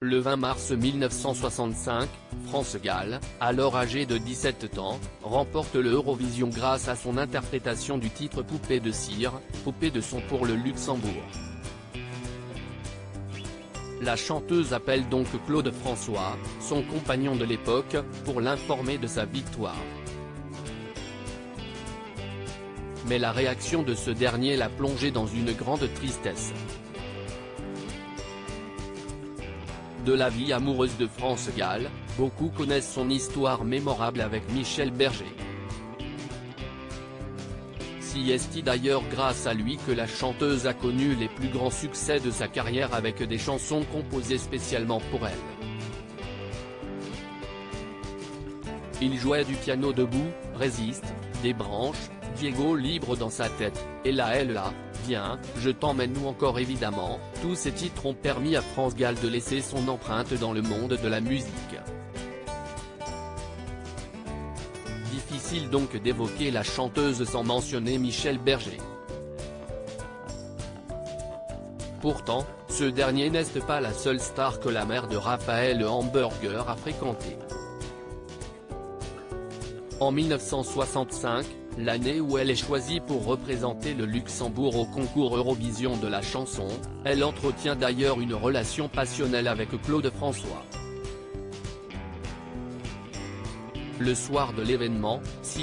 Le 20 mars 1965, France-Galles, alors âgée de 17 ans, remporte le Eurovision grâce à son interprétation du titre Poupée de cire, Poupée de son pour le Luxembourg. La chanteuse appelle donc Claude François, son compagnon de l'époque, pour l'informer de sa victoire. Mais la réaction de ce dernier l'a plongée dans une grande tristesse. De la vie amoureuse de France-Galles, beaucoup connaissent son histoire mémorable avec Michel Berger. C'est d'ailleurs grâce à lui que la chanteuse a connu les plus grands succès de sa carrière avec des chansons composées spécialement pour elle. Il jouait du piano debout, Résiste, Des branches, Diego libre dans sa tête, et là, Viens, je t'emmène ou encore évidemment, tous ces titres ont permis à France-Galles de laisser son empreinte dans le monde de la musique. Difficile donc d'évoquer la chanteuse sans mentionner Michel Berger. Pourtant, ce dernier n'est pas la seule star que la mère de Raphaël Hamburger a fréquentée. En 1965, l'année où elle est choisie pour représenter le Luxembourg au concours Eurovision de la chanson, elle entretient d'ailleurs une relation passionnelle avec Claude François. Le soir de l'événement, c'est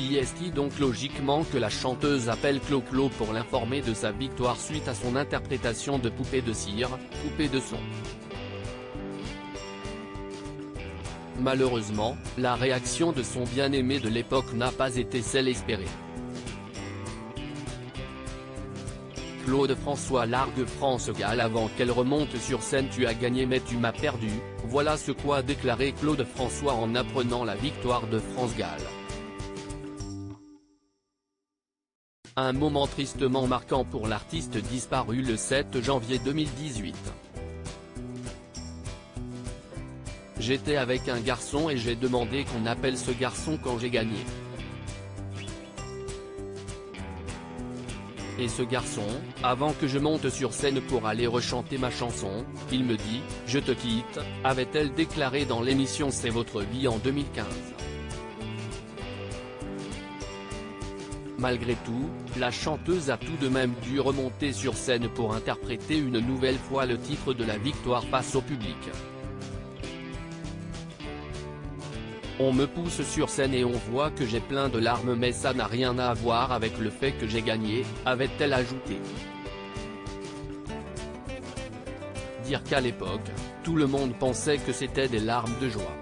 donc logiquement que la chanteuse appelle Clo-Clo pour l'informer de sa victoire suite à son interprétation de Poupée de cire, Poupée de son. Malheureusement, la réaction de son bien-aimé de l'époque n'a pas été celle espérée. Claude François largue France-Galles avant qu'elle remonte sur scène. Tu as gagné mais tu m'as perdu, voilà ce qu'a déclaré Claude François en apprenant la victoire de France-Galles. Un moment tristement marquant pour l'artiste disparu le 7 janvier 2018. J'étais avec un garçon et j'ai demandé qu'on appelle ce garçon quand j'ai gagné. Et ce garçon, avant que je monte sur scène pour aller rechanter ma chanson, il me dit « Je te quitte », avait-elle déclaré dans l'émission C'est votre vie en 2015. Malgré tout, la chanteuse a tout de même dû remonter sur scène pour interpréter une nouvelle fois le titre de la victoire face au public. On me pousse sur scène et on voit que j'ai plein de larmes mais ça n'a rien à voir avec le fait que j'ai gagné, avait-elle ajouté. Dire qu'à l'époque, tout le monde pensait que c'était des larmes de joie.